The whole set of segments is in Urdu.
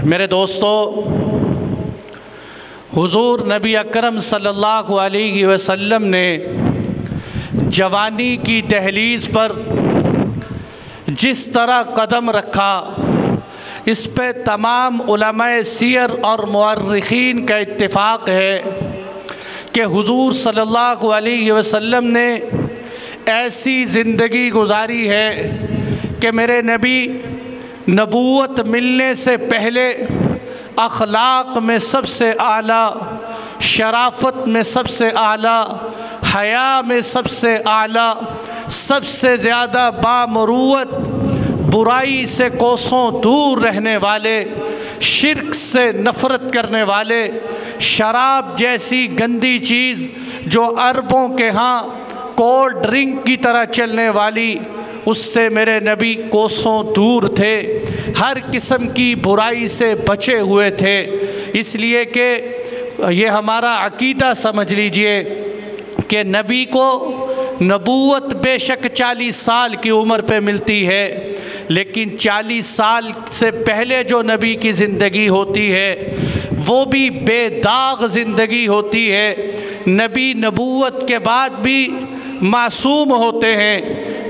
میرے دوستو، حضور نبی اکرم صلی اللہ علیہ وسلم نے جوانی کی دہلیز پر جس طرح قدم رکھا، اس پہ تمام علماء سیر اور مورخین کا اتفاق ہے کہ حضور صلی اللہ علیہ وسلم نے ایسی زندگی گزاری ہے کہ میرے نبی نبوت ملنے سے پہلے اخلاق میں سب سے اعلیٰ، شرافت میں سب سے اعلیٰ، حیا میں سب سے اعلیٰ، سب سے زیادہ بامروت، برائی سے کوسوں دور رہنے والے، شرک سے نفرت کرنے والے، شراب جیسی گندی چیز جو عربوں کے ہاں کولڈ ڈرنک کی طرح چلنے والی، اس سے میرے نبی کوسوں دور تھے، ہر قسم کی برائی سے بچے ہوئے تھے۔ اس لیے کہ یہ ہمارا عقیدہ سمجھ لیجئے کہ نبی کو نبوت بے شک 40 سال کی عمر پہ ملتی ہے، لیکن 40 سال سے پہلے جو نبی کی زندگی ہوتی ہے وہ بھی بے داغ زندگی ہوتی ہے۔ نبی نبوت کے بعد بھی معصوم ہوتے ہیں،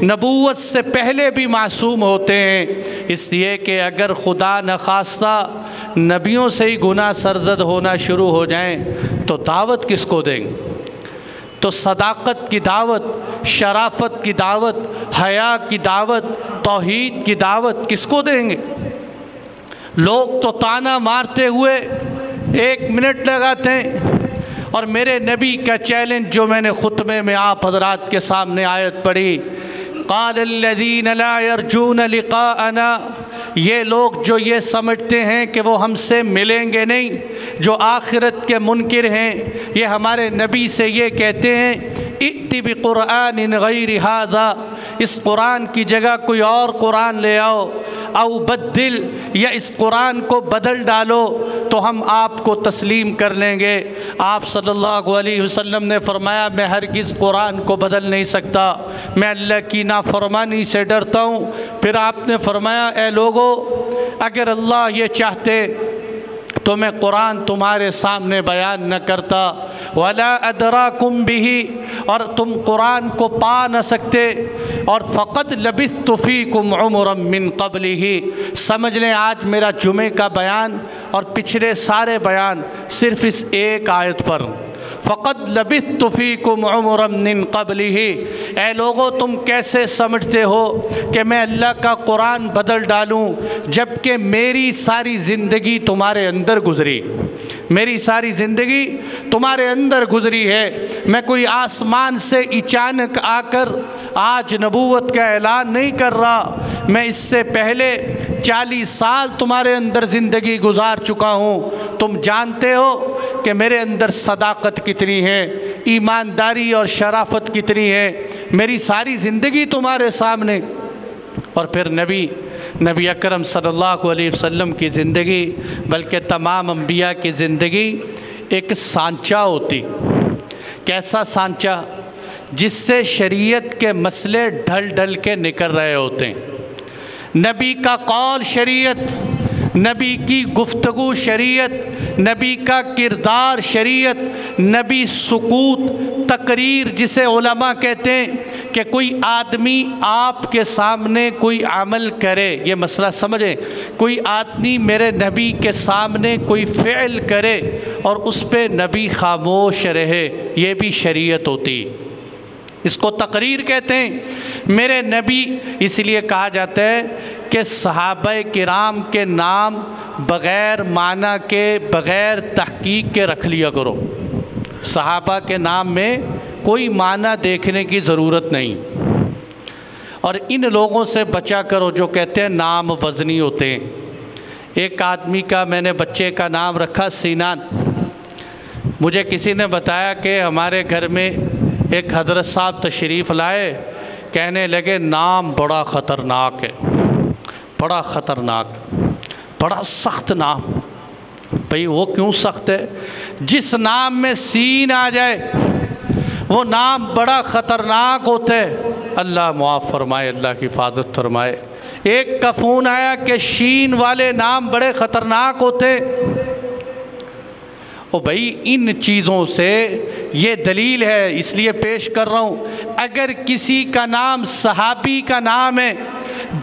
نبوت سے پہلے بھی معصوم ہوتے ہیں، اس لیے کہ اگر خدا نخواستہ نبیوں سے ہی گناہ سرزد ہونا شروع ہو جائیں تو دعوت کس کو دیں گے؟ تو صداقت کی دعوت، شرافت کی دعوت، حیا کی دعوت، توحید کی دعوت کس کو دیں گے؟ لوگ تو تانا مارتے ہوئے 1 منٹ لگاتے ہیں، اور میرے نبی کا چیلنج جو میں نے خطبے میں آپ حضرات کے سامنے آیت پڑھی، قال الذین لا یرجون لقاءنا، یہ لوگ جو یہ سمجھتے ہیں کہ وہ ہم سے ملیں گے نہیں، جو آخرت کے منکر ہیں، یہ ہمارے نبی سے یہ کہتے ہیں ائت بقرآن غیر ھذا، اس قرآن کی جگہ کوئی اور قرآن لے آؤ، او بدل، یا اس قرآن کو بدل ڈالو تو ہم آپ کو تسلیم کر لیں گے۔ آپ صلی اللہ علیہ وسلم نے فرمایا میں ہرگز قرآن کو بدل نہیں سکتا، میں اللہ کی نافرمانی سے ڈرتا ہوں۔ پھر آپ نے فرمایا اے لوگو، اگر اللہ یہ چاہتے تو میں قرآن تمہارے سامنے بیان نہ کرتا، ولا ادراکم بہ، اور تم قرآن کو پا نہ سکتے، اور فقد لبثت فیکم عمرا من قبلہ، سمجھ لیں آج میرا جمعے کا بیان اور پچھلے سارے بیان صرف اس ایک آیت پر، فقد لبثت فیکم عمرا من قبلہ۔ اے لوگو، تم کیسے سمجھتے ہو کہ میں اللہ کا قرآن بدل ڈالوں جبکہ میری ساری زندگی تمہارے اندر گزری، میری ساری زندگی تمہارے اندر گزری ہے۔ میں کوئی آسمان سے اچانک آ کر آج نبوت کا اعلان نہیں کر رہا، میں اس سے پہلے 40 سال تمہارے اندر زندگی گزار چکا ہوں۔ تم جانتے ہو کہ میرے اندر صداقت کتنی ہے، ایمانداری اور شرافت کتنی ہے، میری ساری زندگی تمہارے سامنے۔ اور پھر نبی اکرم صلی اللہ علیہ وسلم کی زندگی، بلکہ تمام انبیاء کی زندگی ایک سانچہ ہوتی۔ کیسا سانچہ؟ جس سے شریعت کے مسئلے ڈھل ڈھل کے نکل رہے ہوتے ہیں۔ نبی کا قول شریعت، نبی کی گفتگو شریعت، نبی کا کردار شریعت، نبی سکوت، تقریر جسے علماء کہتے ہیں کہ کوئی آدمی آپ کے سامنے کوئی عمل کرے، یہ مسئلہ سمجھیں، کوئی آدمی میرے نبی کے سامنے کوئی فعل کرے اور اس پہ نبی خاموش رہے، یہ بھی شریعت ہوتی، اس کو تقریر کہتے ہیں۔ میرے نبی، اس لیے کہا جاتا ہے کہ صحابہ کرام کے نام بغیر معنی کے، بغیر تحقیق کے رکھ لیا کرو۔ صحابہ کے نام میں کوئی معنی دیکھنے کی ضرورت نہیں، اور ان لوگوں سے بچا کرو جو کہتے ہیں نام وزنی ہوتے ہیں۔ ایک آدمی کا میں نے بچے کا نام رکھا سینان۔ مجھے کسی نے بتایا کہ ہمارے گھر میں ایک حضرت صاحب تشریف لائے، کہنے لگے نام بڑا خطرناک ہے، بڑا خطرناک، بڑا سخت نام۔ بھئی وہ کیوں سخت ہے؟ جس نام میں سین آ جائے وہ نام بڑا خطرناک ہوتا ہے، اللہ معاف فرمائے، اللہ کی حفاظت فرمائے۔ ایک کا فون آیا کہ شین والے نام بڑے خطرناک ہوتے۔ او بھائی ان چیزوں سے یہ دلیل ہے، اس لیے پیش کر رہا ہوں، اگر کسی کا نام صحابی کا نام ہے،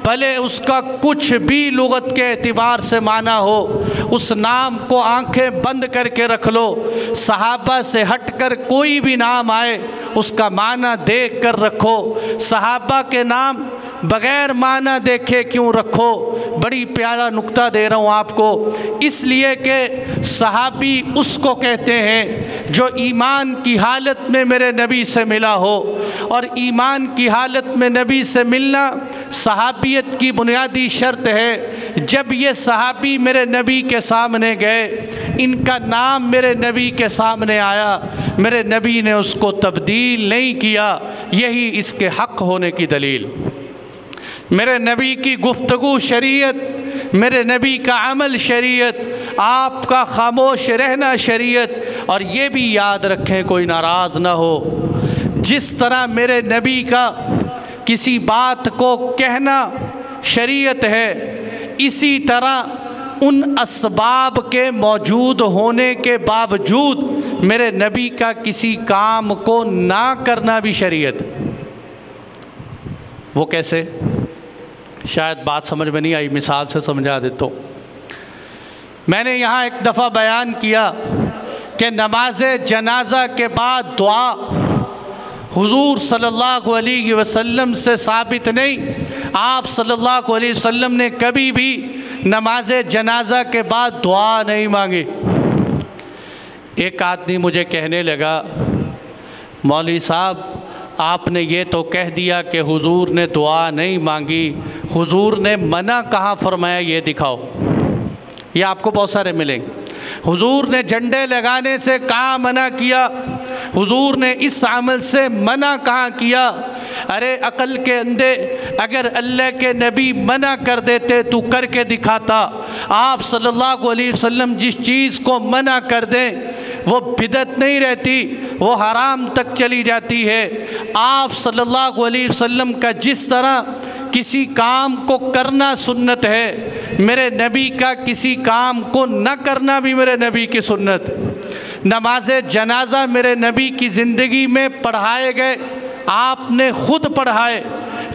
بھلے اس کا کچھ بھی لغت کے اعتبار سے معنی ہو، اس نام کو آنکھیں بند کر کے رکھ لو، صحابہ سے ہٹ کر کوئی بھی نام آئے اس کا معنی دیکھ کر رکھو۔ صحابہ کے نام بغیر معنی دیکھے کیوں رکھو؟ بڑی پیارا نکتہ دے رہا ہوں آپ کو، اس لیے کہ صحابی اس کو کہتے ہیں جو ایمان کی حالت میں میرے نبی سے ملا ہو، اور ایمان کی حالت میں نبی سے ملنا صحابیت کی بنیادی شرط ہے۔ جب یہ صحابی میرے نبی کے سامنے گئے، ان کا نام میرے نبی کے سامنے آیا، میرے نبی نے اس کو تبدیل نہیں کیا، یہی اس کے حق ہونے کی دلیل۔ میرے نبی کی گفتگو شریعت، میرے نبی کا عمل شریعت، آپ کا خاموش رہنا شریعت۔ اور یہ بھی یاد رکھیں، کوئی ناراض نہ ہو، جس طرح میرے نبی کا کسی بات کو کہنا شریعت ہے، اسی طرح ان اسباب کے موجود ہونے کے باوجود میرے نبی کا کسی کام کو نہ کرنا بھی شریعت۔ وہ کیسے؟ شاید بات سمجھ میں نہیں آئی، مثال سے سمجھا دیتا ہوں۔ میں نے یہاں ایک دفعہ بیان کیا کہ نماز جنازہ کے بعد دعا حضور صلی اللہ علیہ وسلم سے ثابت نہیں۔ آپ صلی اللہ علیہ وسلم نے کبھی بھی نماز جنازہ کے بعد دعا نہیں مانگی۔ ایک آدمی مجھے کہنے لگا، مولوی صاحب آپ نے یہ تو کہہ دیا کہ حضور نے دعا نہیں مانگی، حضور نے منع کہاں فرمایا یہ دکھاؤ۔ یہ آپ کو بہت سارے ملیں گے۔ حضور نے جھنڈے لگانے سے کہاں منع کیا؟ حضور نے اس عمل سے منع کہاں کیا؟ ارے عقل کے اندھے، اگر اللہ کے نبی منع کر دیتے تو کر کے دکھاتا۔ آپ صلی اللہ علیہ وسلم جس چیز کو منع کر دیں وہ بدعت نہیں رہتی، وہ حرام تک چلی جاتی ہے۔ آپ صلی اللہ علیہ وسلم کا جس طرح کسی کام کو کرنا سنت ہے، میرے نبی کا کسی کام کو نہ کرنا بھی میرے نبی کی سنت۔ نماز جنازہ میرے نبی کی زندگی میں پڑھائے گئے، آپ نے خود پڑھائے،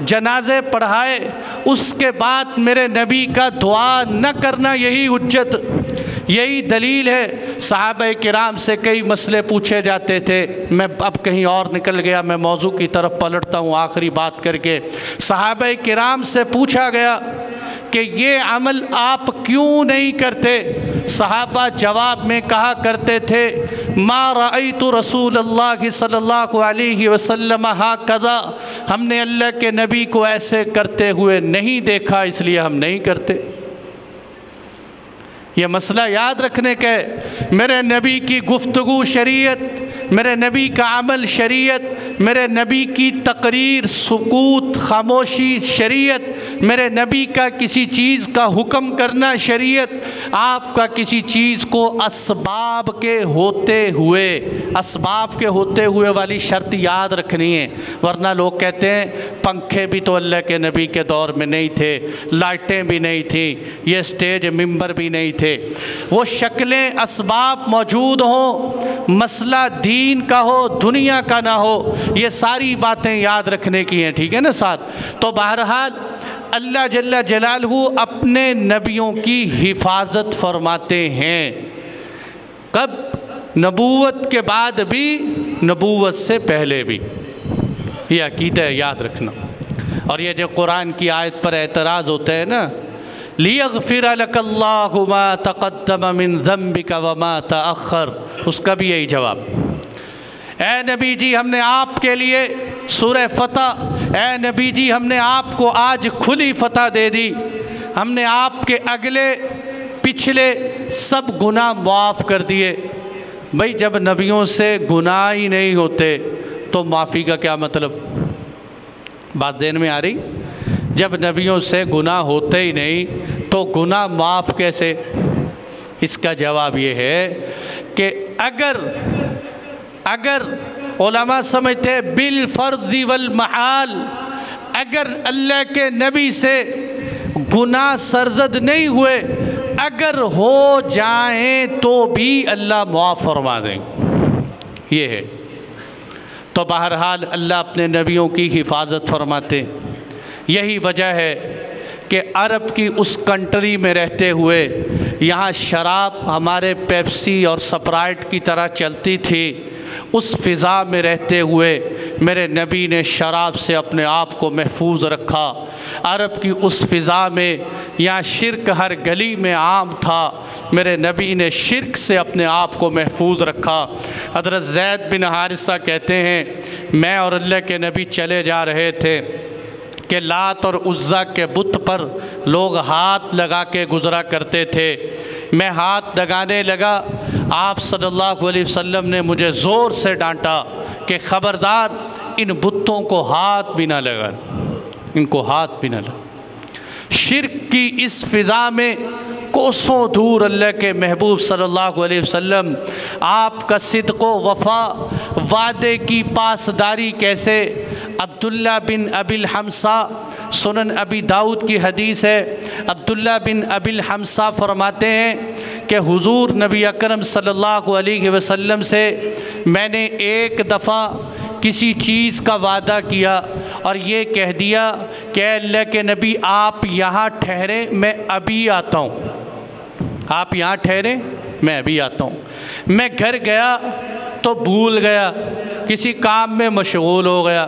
جنازے پڑھائے، اس کے بعد میرے نبی کا دعا نہ کرنا یہی حجت، یہی دلیل ہے۔ صحابہ کرام سے کئی مسئلے پوچھے جاتے تھے، میں اب کہیں اور نکل گیا، میں موضوع کی طرف پلٹتا ہوں آخری بات کر کے۔ صحابہ کرام سے پوچھا گیا کہ یہ عمل آپ کیوں نہیں کرتے؟ صحابہ جواب میں کہا کرتے تھے، ما رأیت رسول اللہ صلی اللہ علیہ وسلم ہکذا، ہم نے اللہ کے نبی کو ایسے کرتے ہوئے نہیں دیکھا، اس لیے ہم نہیں کرتے۔ یہ مسئلہ یاد رکھنے کا ہے۔ میرے نبی کی گفتگو شریعت، میرے نبی کا عمل شریعت، میرے نبی کی تقریر، سکوت، خاموشی شریعت، میرے نبی کا کسی چیز کا حکم کرنا شریعت۔ آپ کا کسی چیز کو اسباب کے ہوتے ہوئے والی شرط یاد رکھنی ہے، ورنہ لوگ کہتے ہیں پنکھے بھی تو اللہ کے نبی کے دور میں نہیں تھے، لائٹیں بھی نہیں تھیں، یہ سٹیج ممبر بھی نہیں تھے۔ وہ شکلیں اسباب موجود ہوں، مسئلہ دین کا ہو دنیا کا نہ ہو، یہ ساری باتیں یاد رکھنے کی ہیں، ٹھیک ہے نا ساتھ؟ تو بہرحال اللہ جل جلالہ اپنے نبیوں کی حفاظت فرماتے ہیں، کب؟ نبوت کے بعد بھی، نبوت سے پہلے بھی۔ یہ عقیدہ ہے، یاد رکھنا۔ اور یہ جو قرآن کی آیت پر اعتراض ہوتا ہے نا، لِيَغْفِرَ لَكَ اللَّهُ مَا تَقَدَّمَ مِن ذَنبِكَ وَمَا تَأَخَّرَ، اس کا بھی یہی جواب۔ اے نبی جی ہم نے آپ کے لیے سورہ فتح، اے نبی جی ہم نے آپ کو آج کھلی فتح دے دی، ہم نے آپ کے اگلے پچھلے سب گناہ معاف کر دیے۔ بھئی جب نبیوں سے گناہ ہی نہیں ہوتے تو معافی کا کیا مطلب؟ بات ذہن میں آ رہی؟ جب نبیوں سے گناہ ہوتے ہی نہیں تو گناہ معاف کیسے؟ اس کا جواب یہ ہے کہ اگر علماء سمجھتے ہیں بالفرض والمحال، اگر اللہ کے نبی سے گناہ سرزد نہیں ہوئے، اگر ہو جائیں تو بھی اللہ معاف فرما دیں، یہ ہے۔ تو بہرحال اللہ اپنے نبیوں کی حفاظت فرماتے ہیں۔ یہی وجہ ہے کہ عرب کی اس کنٹری میں رہتے ہوئے یہاں شراب ہمارے پیپسی اور سپرائٹ کی طرح چلتی تھی، اس فضا میں رہتے ہوئے میرے نبی نے شراب سے اپنے آپ کو محفوظ رکھا۔ عرب کی اس فضا میں یہاں شرک ہر گلی میں عام تھا، میرے نبی نے شرک سے اپنے آپ کو محفوظ رکھا۔ حضرت زید بن حارثہ کہتے ہیں میں اور اللہ کے نبی چلے جا رہے تھے کہ لات اور عزا کے بت پر لوگ ہاتھ لگا کے گزرا کرتے تھے، میں ہاتھ لگانے لگا، آپ صلی اللہ علیہ وسلم نے مجھے زور سے ڈانٹا کہ خبردار ان بتوں کو ہاتھ بھی نہ لگا، ان کو ہاتھ بھی نہ لگا۔ شرک کی اس فضا میں کوسوں دور اللہ کے محبوب صلی اللہ علیہ وسلم، آپ کا صدق و وفا، وعدے کی پاسداری کیسے۔ عبداللہ بن ابی الحمصہ، سنن ابی داؤد کی حدیث ہے، عبداللہ بن ابی الحمصہ فرماتے ہیں کہ حضور نبی اکرم صلی اللہ علیہ وسلم سے میں نے ایک دفعہ کسی چیز کا وعدہ کیا اور یہ کہہ دیا کہ اے اللہ کے نبی آپ یہاں ٹھہریں میں ابھی آتا ہوں، آپ یہاں ٹھہریں میں ابھی آتا ہوں۔ میں گھر گیا تو بھول گیا، کسی کام میں مشغول ہو گیا،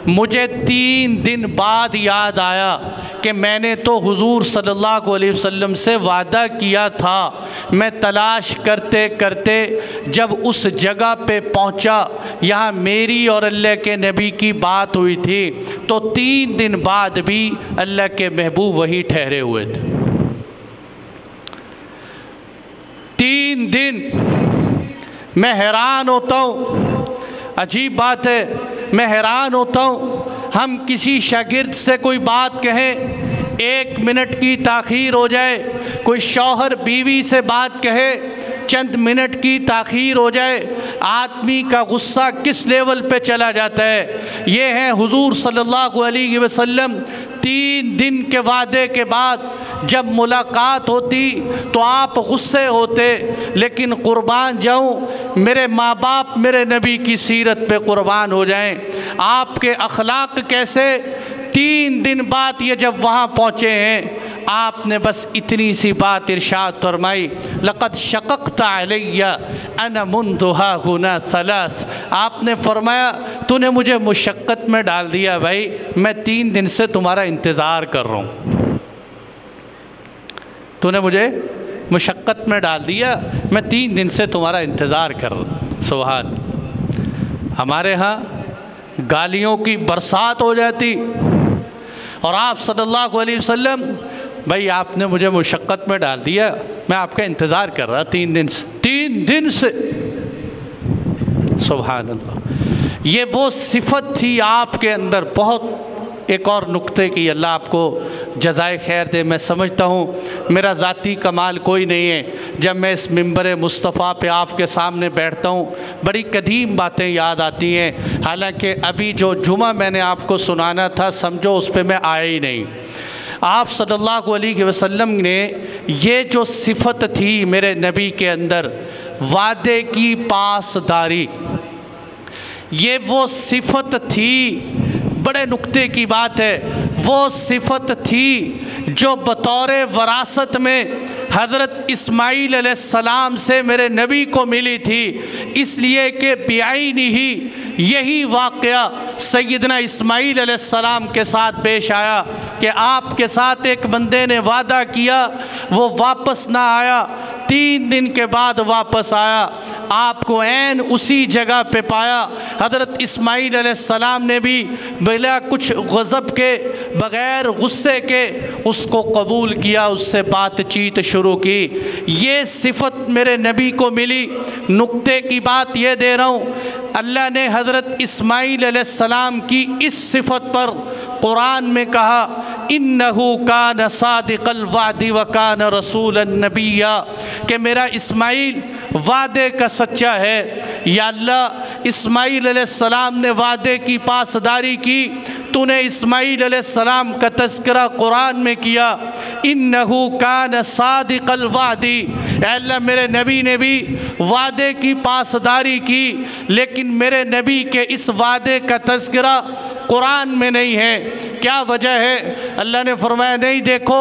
مجھے 3 دن بعد یاد آیا کہ میں نے تو حضور صلی اللہ علیہ وسلم سے وعدہ کیا تھا۔ میں تلاش کرتے کرتے جب اس جگہ پہ پہنچا یہاں میری اور اللہ کے نبی کی بات ہوئی تھی، تو 3 دن بعد بھی اللہ کے محبوب وہی ٹھہرے ہوئے تھے۔ 3 دن میں حیران ہوتا ہوں، عجیب بات ہے، میں حیران ہوتا ہوں، ہم کسی شاگرد سے کوئی بات کہیں 1 منٹ کی تاخیر ہو جائے، کوئی شوہر بیوی سے بات کہے چند منٹ کی تاخیر ہو جائے، آدمی کا غصہ کس لیول پہ چلا جاتا ہے۔ یہ ہے حضور صلی اللہ علیہ وسلم، 3 دن کے وعدے کے بعد جب ملاقات ہوتی تو آپ غصے ہوتے، لیکن قربان جاؤں میرے ماں باپ میرے نبی کی سیرت پہ قربان ہو جائیں، آپ کے اخلاق کیسے۔ 3 دن بعد یہ جب وہاں پہنچے ہیں، آپ نے بس اتنی سی بات ارشاد فرمائی، لقد شققت علی انا منذ ها هنا 3۔ آپ نے فرمایا تو نے مجھے مشقت میں ڈال دیا بھائی، میں 3 دن سے تمہارا انتظار کر رہا ہوں، تو نے مجھے مشقت میں ڈال دیا، میں 3 دن سے تمہارا انتظار کر رہا ہوں۔ سبحان۔ ہمارے ہاں گالیوں کی برسات ہو جاتی اور آپ صلی اللہ علیہ وسلم، بھائی آپ نے مجھے مشقت میں ڈال دیا، میں آپ کا انتظار کر رہا 3 دن سے، 3 دن سے۔ سبحان اللہ، یہ وہ صفت تھی آپ کے اندر۔ بہت ایک اور نقطے کی اللہ آپ کو جزائے خیر دے۔ میں سمجھتا ہوں میرا ذاتی کمال کوئی نہیں ہے، جب میں اس منبر مصطفیٰ پہ آپ کے سامنے بیٹھتا ہوں بڑی قدیم باتیں یاد آتی ہیں، حالانکہ ابھی جو جمعہ میں نے آپ کو سنانا تھا سمجھو اس پہ میں آیا ہی نہیں۔ آپ صلی اللہ علیہ وسلم نے یہ جو صفت تھی میرے نبی کے اندر، وعدے کی پاسداری، یہ وہ صفت تھی، بڑے نقطے کی بات ہے، وہ صفت تھی جو بطور وراثت میں حضرت اسماعیل علیہ السلام سے میرے نبی کو ملی تھی، اس لیے کہ بعینہ ہی یہی واقعہ سیدنا اسماعیل علیہ السلام کے ساتھ پیش آیا کہ آپ کے ساتھ ایک بندے نے وعدہ کیا، وہ واپس نہ آیا، 3 دن کے بعد واپس آیا، آپ کو عین اسی جگہ پہ پایا۔ حضرت اسماعیل علیہ السلام نے بھی بلا کچھ غضب کے، بغیر غصے کے اس کو قبول کیا، اس سے بات چیت شروع کی۔ یہ صفت میرے نبی کو ملی۔ نقطے کی بات یہ دے رہا ہوں، اللہ نے حضرت اسماعیل علیہ السلام کی اس صفت پر قرآن میں کہا انہو کان صادق الوعد وکان رسولا نبیا، کہ میرا اسماعیل وعدے کا سچا ہے۔ یا اللہ اسماعیل علیہ السلام نے وعدے کی پاسداری کی، تو نے اسماعیل علیہ السلام کا تذکرہ قرآن میں کیا، انہو کان صادق الوعدی، اے اللہ میرے نبی نے بھی وعدے کی پاسداری کی، لیکن میرے نبی کے اس وعدے کا تذکرہ قرآن میں نہیں ہے۔ کیا وجہ ہے؟ اللہ نے فرمایا نہیں، دیکھو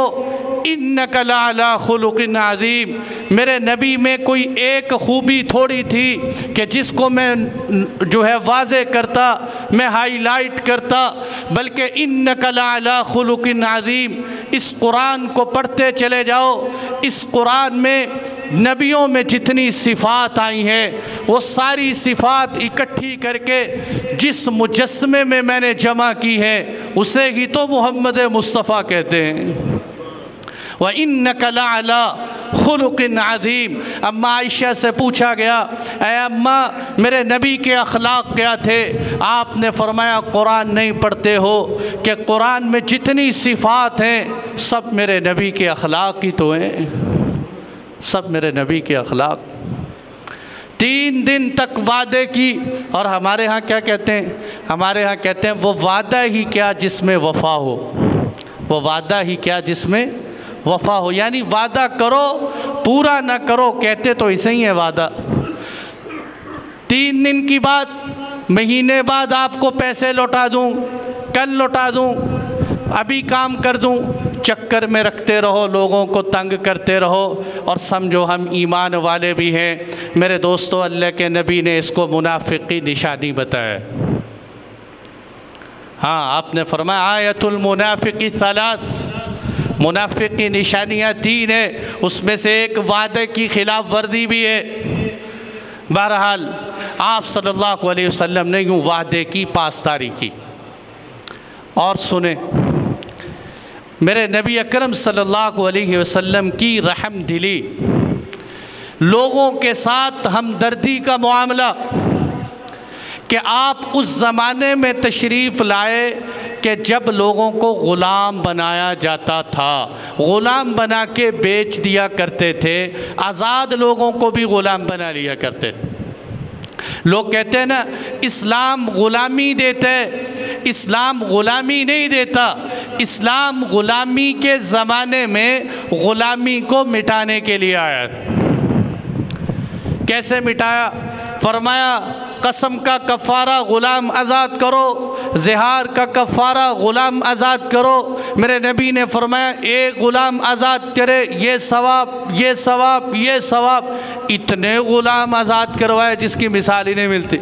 انک لعلی خلق عظیم، میرے نبی میں کوئی ایک خوبی تھوڑی تھی کہ جس کو میں جو ہے واضح کرتا، میں ہائی لائٹ کرتا، بلکہ انک لعلی خلق عظیم۔ اس قرآن کو پڑھتے چلے جاؤ، اس قرآن میں نبیوں میں جتنی صفات آئی ہیں وہ ساری صفات اکٹھی کر کے جس مجسمے میں میں نے جمع کی ہے اسے ہی تو محمد مصطفیٰ کہتے ہیں۔ وَإِنَّكَ لَعَلَىٰ خُلُقٍ عَظِيمٍ۔ اماں عائشہ سے پوچھا گیا، اے اماں میرے نبی کے اخلاق کیا تھے؟ آپ نے فرمایا قرآن نہیں پڑھتے ہو کہ قرآن میں جتنی صفات ہیں سب میرے نبی کے اخلاق ہی تو ہیں، سب میرے نبی کے اخلاق۔ 3 دن تک وعدے کی، اور ہمارے ہاں کیا کہتے ہیں؟ ہمارے ہاں کہتے ہیں وہ وعدہ ہی کیا جس میں وفا ہو، وہ وعدہ ہی کیا جس میں وفا ہو، یعنی وعدہ کرو پورا نہ کرو، کہتے تو اسے ہی ہے وعدہ۔ 3 دن کی بات، مہینے بعد آپ کو پیسے لوٹا دوں، کل لوٹا دوں، ابھی کام کر دوں، چکر میں رکھتے رہو، لوگوں کو تنگ کرتے رہو اور سمجھو ہم ایمان والے بھی ہیں۔ میرے دوستو، اللہ کے نبی نے اس کو منافق کی نشانی بتایا۔ ہاں آپ نے فرمایا آیت المنافق 3، منافق کی نشانیاں 3 ہیں، اس میں سے ایک وعدے کی خلاف ورزی بھی ہے۔ بہرحال آپ صلی اللہ علیہ وسلم نے یوں وعدے کی پاسداری کی۔ اور سنیں، میرے نبی اکرم صلی اللہ علیہ وسلم کی رحم دلی، لوگوں کے ساتھ ہمدردی کا معاملہ، کہ آپ اس زمانے میں تشریف لائے کہ جب لوگوں کو غلام بنایا جاتا تھا، غلام بنا کے بیچ دیا کرتے تھے، آزاد لوگوں کو بھی غلام بنا لیا کرتے۔ لوگ کہتے ہیں نا اسلام غلامی دیتا ہے، اسلام غلامی نہیں دیتا، اسلام غلامی کے زمانے میں غلامی کو مٹانے کے لیے آیا۔ کیسے مٹایا؟ فرمایا قسم کا کفارہ غلام آزاد کرو، زہار کا کفارہ غلام آزاد کرو۔ میرے نبی نے فرمایا ایک غلام آزاد کرے یہ ثواب، یہ ثواب، یہ ثواب۔ اتنے غلام آزاد کروائے جس کی مثال ہی نہیں ملتی۔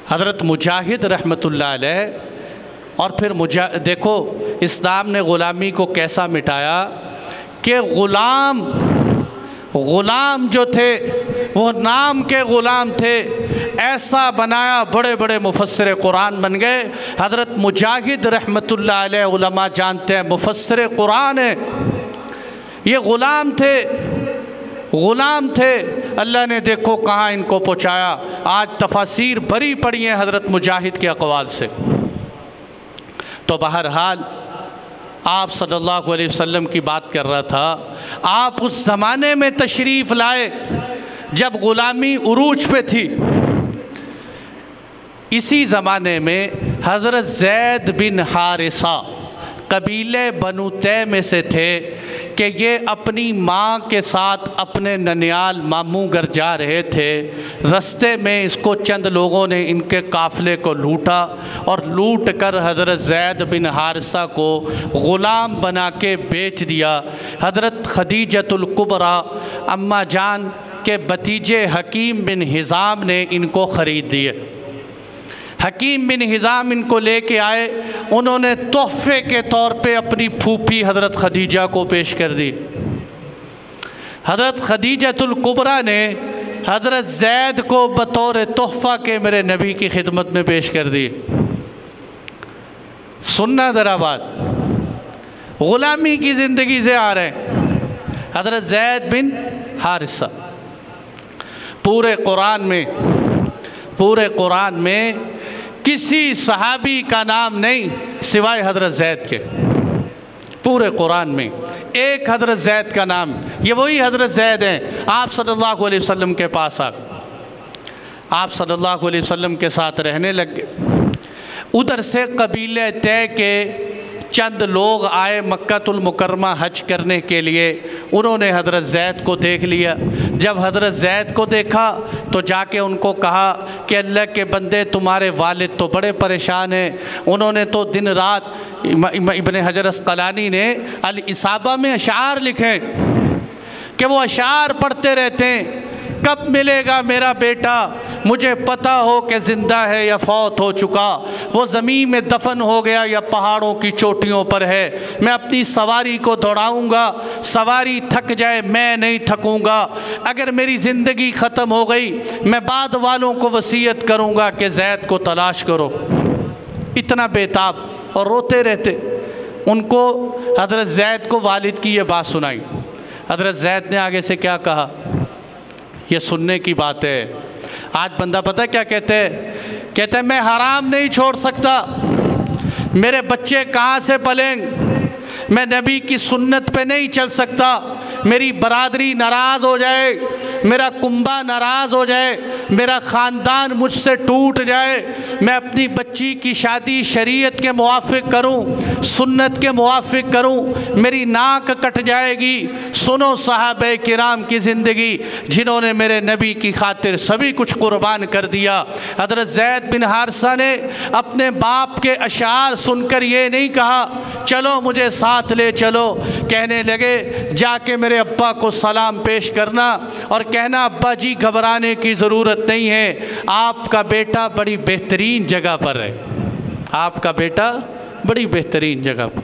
حضرت مجاہد رحمۃ اللہ علیہ، اور پھر دیکھو اسلام نے غلامی کو کیسا مٹایا کہ غلام جو تھے وہ نام کے غلام تھے، ایسا بنایا بڑے بڑے مفسر قرآن بن گئے۔ حضرت مجاہد رحمۃ اللہ علیہ علماء جانتے ہیں مفسر قرآن ہے، یہ غلام تھے، غلام تھے، اللہ نے دیکھو کہاں ان کو پہنچایا۔ آج تفاسیر بھری پڑی ہیں حضرت مجاہد کے اقوال سے۔ تو بہرحال آپ صلی اللہ علیہ وسلم کی بات کر رہا تھا، آپ اس زمانے میں تشریف لائے جب غلامی عروج پہ تھی۔ اسی زمانے میں حضرت زید بن حارثہ قبیلے بنو تیم سے تھے کہ یہ اپنی ماں کے ساتھ اپنے ننیال ماموں گھر جا رہے تھے۔ رستے میں اس کو چند لوگوں نے ان کے قافلے کو لوٹا اور لوٹ کر حضرت زید بن حارثہ کو غلام بنا کے بیچ دیا۔ حضرت خدیجۃ الکبریٰ اماں جان کے بھتیجے حکیم بن حزام نے ان کو خرید دیے۔ حکیم بن حزام ان کو لے کے آئے، انہوں نے تحفے کے طور پہ اپنی پھوپھی حضرت خدیجہ کو پیش کر دی۔ حضرت خدیجۃ الکبریٰ نے حضرت زید کو بطور تحفہ کے میرے نبی کی خدمت میں پیش کر دی۔ سننا ذرا بات، غلامی کی زندگی سے آ رہے ہیں۔ حضرت زید بن حارثہ پورے قرآن میں کسی صحابی کا نام نہیں سوائے حضرت زید کے۔ پورے قرآن میں ایک حضرت زید کا نام، یہ وہی حضرت زید ہیں آپ صلی اللہ علیہ وسلم کے پاس آ آپ صلی اللہ علیہ وسلم کے ساتھ رہنے لگ گئے۔ ادھر سے قبیلہ طے کے چند لوگ آئے مکۃ المکرمہ حج کرنے کے لیے، انہوں نے حضرت زید کو دیکھ لیا۔ جب حضرت زید کو دیکھا تو جا کے ان کو کہا کہ اللہ کے بندے تمہارے والد تو بڑے پریشان ہیں، انہوں نے تو دن رات، ابن حجر اسقلانی نے الاصابہ میں اشعار لکھے کہ وہ اشعار پڑھتے رہتے ہیں، کب ملے گا میرا بیٹا، مجھے پتہ ہو کہ زندہ ہے یا فوت ہو چکا، وہ زمین میں دفن ہو گیا یا پہاڑوں کی چوٹیوں پر ہے، میں اپنی سواری کو دوڑاؤں گا، سواری تھک جائے میں نہیں تھکوں گا، اگر میری زندگی ختم ہو گئی میں بعد والوں کو وصیت کروں گا کہ زید کو تلاش کرو۔ اتنا بیتاب اور روتے رہتے۔ ان کو حضرت زید کو والد کی یہ بات سنائی۔ حضرت زید نے آگے سے کیا کہا، یہ سننے کی بات ہے۔ آج بندہ پتہ کیا کہتے ہیں میں حرام نہیں چھوڑ سکتا، میرے بچے کہاں سے پلیں، میں نبی کی سنت پہ نہیں چل سکتا، میری برادری ناراض ہو جائے، میرا کنبہ ناراض ہو جائے، میرا خاندان مجھ سے ٹوٹ جائے، میں اپنی بچی کی شادی شریعت کے موافق کروں، سنت کے موافق کروں، میری ناک کٹ جائے گی۔ سنو صحابہ کرام کی زندگی، جنہوں نے میرے نبی کی خاطر سبھی کچھ قربان کر دیا۔ حضرت زید بن حارثہ نے اپنے باپ کے اشعار سن کر یہ نہیں کہا چلو مجھے ساتھ لے چلو، کہنے لگے جا کے میرے ابا کو سلام پیش کرنا اور کہنا ابا جی گھبرانے کی ضرورت نہیں ہے، آپ کا بیٹا بڑی بہترین جگہ پر ہے، آپ کا بیٹا بڑی بہترین جگہ پر۔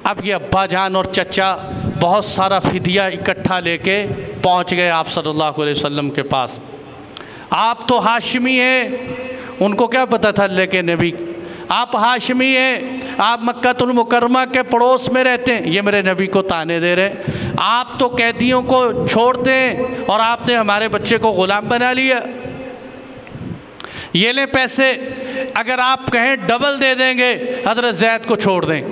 اب یہ ابا جان اور چچا بہت سارا فدیہ اکٹھا لے کے پہنچ گئے آپ صلی اللہ علیہ وسلم کے پاس۔ آپ تو ہاشمی ہیں، ان کو کیا پتہ تھا اللہ کے نبی، آپ ہاشمی ہیں، آپ مکۃ المکرمہ کے پڑوس میں رہتے ہیں، یہ میرے نبی کو تانے دے رہے ہیں، آپ تو قیدیوں کو چھوڑتے ہیں اور آپ نے ہمارے بچے کو غلام بنا لیا، یہ لیں پیسے، اگر آپ کہیں ڈبل دے دیں گے حضرت زید کو چھوڑ دیں۔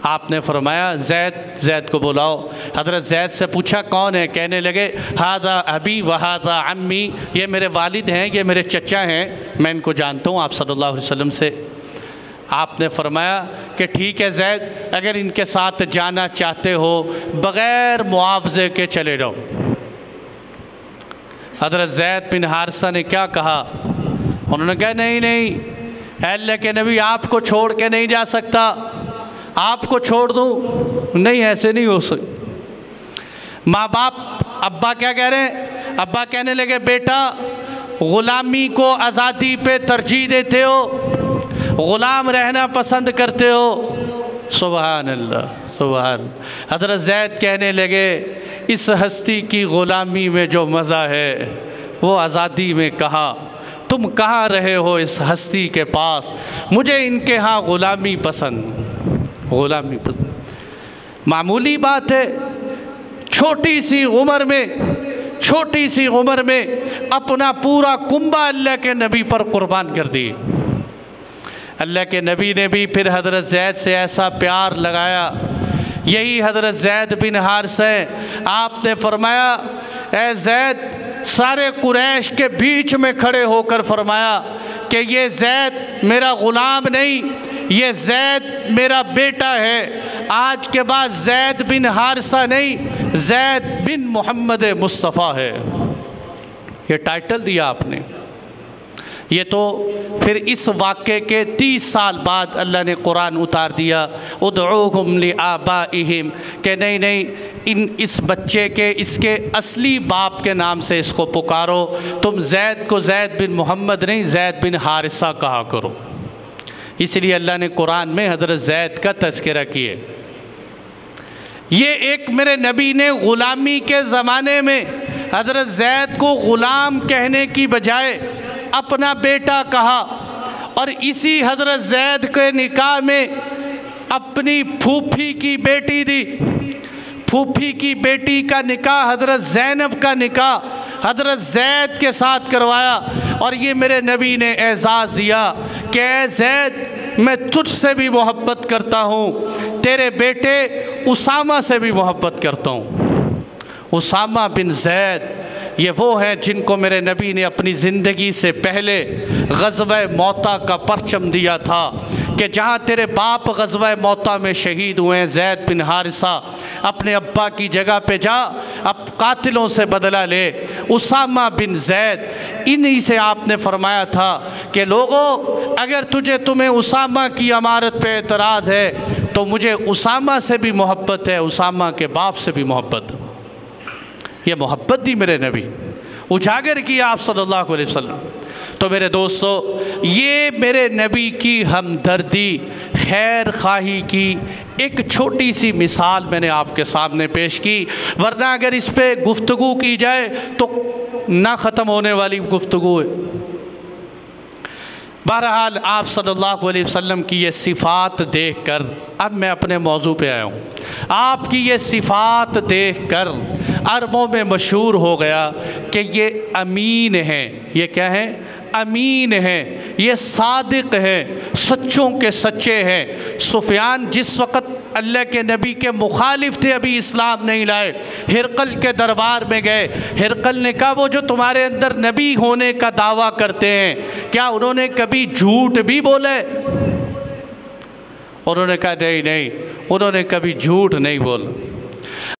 آپ نے فرمایا زید کو بلاؤ۔ حضرت زید سے پوچھا کون ہے، کہنے لگے ہذا ابی وہذا عمی، یہ میرے والد ہیں، یہ میرے چچا ہیں، میں ان کو جانتا ہوں آپ صلی اللہ علیہ وسلم سے۔ آپ نے فرمایا کہ ٹھیک ہے زید، اگر ان کے ساتھ جانا چاہتے ہو بغیر معاوضے کے چلے جاؤ۔ حضرت زید بن حارثہ نے کیا کہا، انہوں نے کہا نہیں اے اللہ کے نبی آپ کو چھوڑ کے نہیں جا سکتا، آپ کو چھوڑ دوں، نہیں ایسے نہیں ہو سکتا۔ ماں باپ، ابا کیا کہہ رہے ہیں، ابا کہنے لگے بیٹا غلامی کو آزادی پہ ترجیح دیتے ہو، غلام رہنا پسند کرتے ہو، سبحان اللہ سبحان۔ حضرت زید کہنے لگے اس ہستی کی غلامی میں جو مزہ ہے وہ آزادی میں کہاں، تم کہاں رہے ہو اس ہستی کے پاس، مجھے ان کے ہاں غلامی پسند، غلامی پسند۔ معمولی بات ہے، چھوٹی سی عمر میں اپنا پورا کنبہ اللہ کے نبی پر قربان کر دی۔ اللہ کے نبی نے بھی پھر حضرت زید سے ایسا پیار لگایا، یہی حضرت زید بن حارثہ ہیں۔ آپ نے فرمایا اے زید، سارے قریش کے بیچ میں کھڑے ہو کر فرمایا کہ یہ زید میرا غلام نہیں، یہ زید میرا بیٹا ہے، آج کے بعد زید بن حارثہ نہیں، زید بن محمد مصطفیٰ ہے، یہ ٹائٹل دیا آپ نے۔ یہ تو پھر اس واقعے کے 30 سال بعد اللہ نے قرآن اتار دیا ادعوہم لآبائہم، کہ نہیں اس بچے کے، اس کے اصلی باپ کے نام سے اس کو پکارو، تم زید کو زید بن محمد نہیں زید بن حارثہ کہا کرو۔ اس لیے اللہ نے قرآن میں حضرت زید کا تذکرہ کیے۔ یہ ایک میرے نبی نے غلامی کے زمانے میں حضرت زید کو غلام کہنے کی بجائے اپنا بیٹا کہا، اور اسی حضرت زید کے نکاح میں اپنی پھوپھی کی بیٹی دی، پھوپھی کی بیٹی کا نکاح حضرت زینب کا نکاح حضرت زید کے ساتھ کروایا، اور یہ میرے نبی نے اعزاز دیا کہ اے زید میں تجھ سے بھی محبت کرتا ہوں، تیرے بیٹے اسامہ سے بھی محبت کرتا ہوں۔ اسامہ بن زید یہ وہ ہیں جن کو میرے نبی نے اپنی زندگی سے پہلے غزوہ موتا کا پرچم دیا تھا کہ جہاں تیرے باپ غزوہ موتا میں شہید ہوئے ہیں زید بن حارثہ، اپنے ابا کی جگہ پہ جا، اب قاتلوں سے بدلہ لے۔ اسامہ بن زید، انہی سے آپ نے فرمایا تھا کہ لوگوں اگر تمہیں اسامہ کی امارت پہ اعتراض ہے تو مجھے اسامہ سے بھی محبت ہے، اسامہ کے باپ سے بھی محبت۔ یہ محبت دی میرے نبی، اجاگر کیا آپ صلی اللہ علیہ وسلم۔ تو میرے دوستو، یہ میرے نبی کی ہمدردی، خیر خواہی کی ایک چھوٹی سی مثال میں نے آپ کے سامنے پیش کی، ورنہ اگر اس پہ گفتگو کی جائے تو نہ ختم ہونے والی گفتگو ہے۔ بہرحال آپ صلی اللہ علیہ وسلم کی یہ صفات دیکھ کر اب میں اپنے موضوع پہ آیا ہوں۔ آپ کی یہ صفات دیکھ کر عربوں میں مشہور ہو گیا کہ یہ امین ہیں۔ یہ کیا ہیں؟ امین ہیں، یہ صادق ہیں، سچوں کے سچے ہیں۔ سفیان جس وقت اللہ کے نبی کے مخالف تھے، ابھی اسلام نہیں لائے، ہرقل کے دربار میں گئے۔ ہرقل نے کہا وہ جو تمہارے اندر نبی ہونے کا دعویٰ کرتے ہیں، کیا انہوں نے کبھی جھوٹ بھی بولے؟ انہوں نے کہا نہیں، انہوں نے کبھی جھوٹ نہیں بولا۔